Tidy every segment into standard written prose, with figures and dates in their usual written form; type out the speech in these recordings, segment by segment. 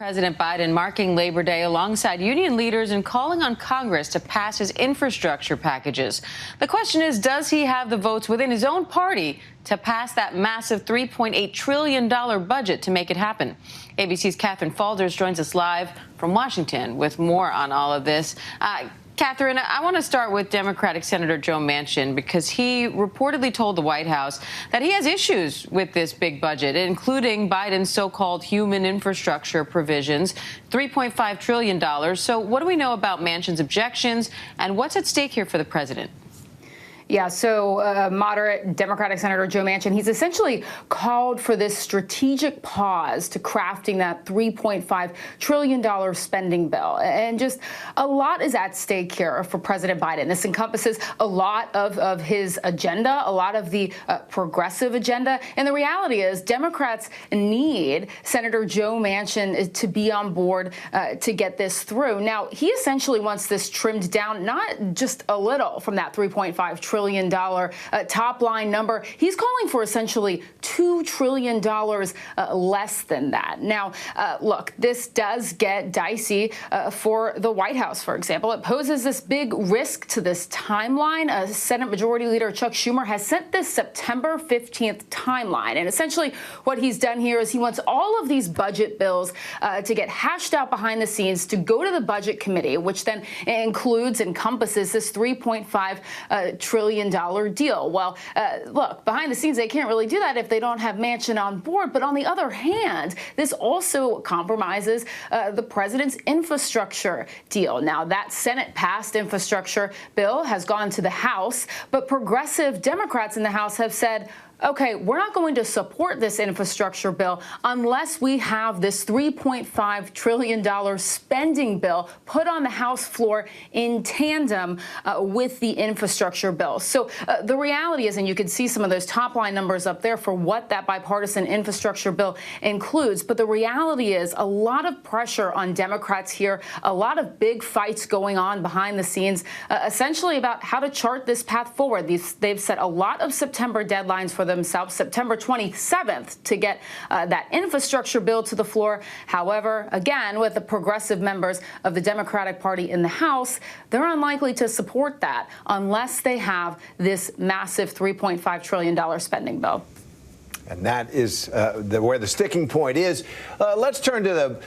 President Biden marking Labor Day alongside union leaders and calling on Congress to pass his infrastructure packages. The question is, does he have the votes within his own party to pass that massive $3.8 trillion budget to make it happen? ABC's Catherine Falders joins us live from Washington with more on all of this. Catherine, I want to start with Democratic Senator Joe Manchin, because he reportedly told the White House that he has issues with this big budget, including Biden's so-called human infrastructure provisions, $3.5 trillion. So what do we know about Manchin's objections, and what's at stake here for the president? Yeah, so moderate Democratic Senator Joe Manchin, he's essentially called for this strategic pause to crafting that $3.5 trillion spending bill. And just a lot is at stake here for President Biden. This encompasses a lot of his agenda, a lot of the progressive agenda. And the reality is Democrats need Senator Joe Manchin to be on board to get this through. Now, he essentially wants this trimmed down, not just a little from that $3.5 trillion top line number. He's calling for essentially $2 trillion less than that. Now, look, this does get dicey for the White House, for example. It poses this big risk to this timeline. Senate Majority Leader Chuck Schumer has set this September 15th timeline. And essentially what he's done here is he wants all of these budget bills to get hashed out behind the scenes, to go to the Budget Committee, which then encompasses this $3.5 trillion deal. Well, look, behind the scenes, they can't really do that if they don't have Manchin on board. But on the other hand, this also compromises the president's infrastructure deal. Now, that Senate-passed infrastructure bill has gone to the House, but progressive Democrats in the House have said, OK, we're not going to support this infrastructure bill unless we have this $3.5 trillion spending bill put on the House floor in tandem with the infrastructure bill. So the reality is, and you can see some of those top line numbers up there for what that bipartisan infrastructure bill includes. But the reality is a lot of pressure on Democrats here, a lot of big fights going on behind the scenes, essentially about how to chart this path forward. They've set a lot of September deadlines for themselves, September 27th, to get that infrastructure bill to the floor. However, again, with the progressive members of the Democratic Party in the House, they're unlikely to support that unless they have this massive $3.5 trillion spending bill. And that is where the sticking point is. Let's turn to the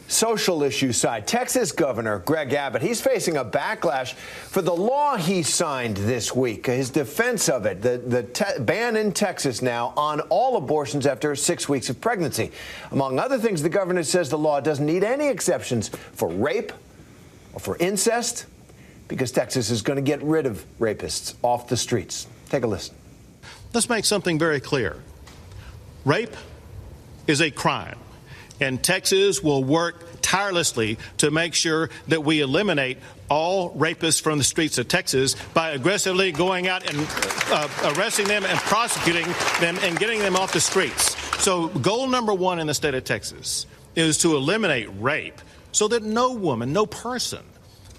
social issue side. Texas Governor Greg Abbott, he's facing a backlash for the law he signed this week. His defense of it, the ban in Texas now on all abortions after 6 weeks of pregnancy. Among other things, the governor says the law doesn't need any exceptions for rape or for incest, because Texas is going to get rid of rapists off the streets. Take a listen. Let's make something very clear. Rape is a crime, and Texas will work tirelessly to make sure that we eliminate all rapists from the streets of Texas by aggressively going out and arresting them and prosecuting them and getting them off the streets. So goal number one in the state of Texas is to eliminate rape so that no woman, no person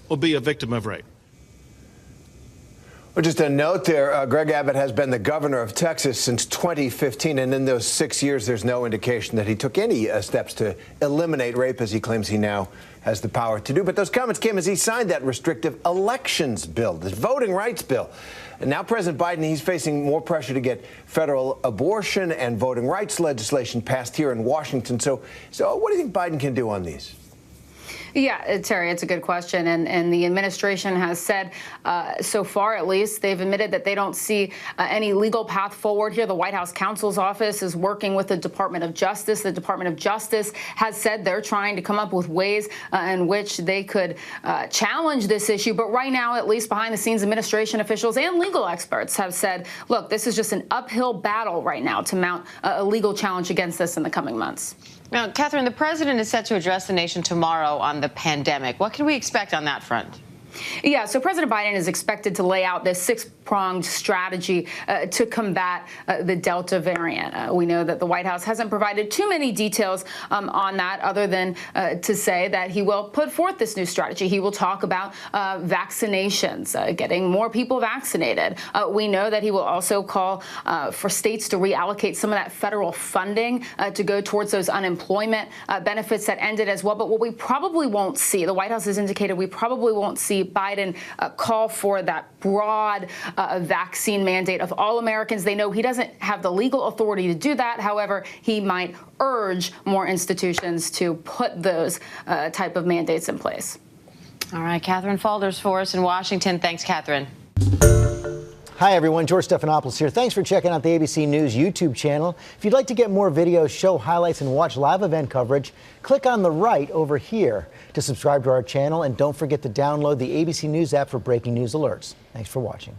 will be a victim of rape. Well, just a note there, Greg Abbott has been the governor of Texas since 2015, and in those 6 years, there's no indication that he took any steps to eliminate rape, as he claims he now has the power to do. But those comments came as he signed that restrictive elections bill, this voting rights bill. And now President Biden, he's facing more pressure to get federal abortion and voting rights legislation passed here in Washington. So what do you think Biden can do on these? Yeah, Terry, it's a good question. And the administration has said, so far at least, they've admitted that they don't see any legal path forward here. The White House counsel's office is working with the Department of Justice. The Department of Justice has said they're trying to come up with ways in which they could challenge this issue. But right now, at least behind the scenes, administration officials and legal experts have said, look, this is just an uphill battle right now to mount a legal challenge against this in the coming months. Now, Catherine, the president is set to address the nation tomorrow on the pandemic. What can we expect on that front? Yeah, so President Biden is expected to lay out this six-pronged strategy to combat the Delta variant. We know that the White House hasn't provided too many details on that, other than to say that he will put forth this new strategy. He will talk about vaccinations, getting more people vaccinated. We know that he will also call for states to reallocate some of that federal funding to go towards those unemployment benefits that ended as well. But what we probably won't see, the White House has indicated we probably won't see Biden call for that broad vaccine mandate of all Americans. They know he doesn't have the legal authority to do that. However, he might urge more institutions to put those type of mandates in place. All right, Catherine Falders for us in Washington. Thanks, Catherine. Hi, everyone. George Stephanopoulos here. Thanks for checking out the ABC News YouTube channel. If you'd like to get more videos, show highlights, and watch live event coverage, click on the right over here to subscribe to our channel. And don't forget to download the ABC News app for breaking news alerts. Thanks for watching.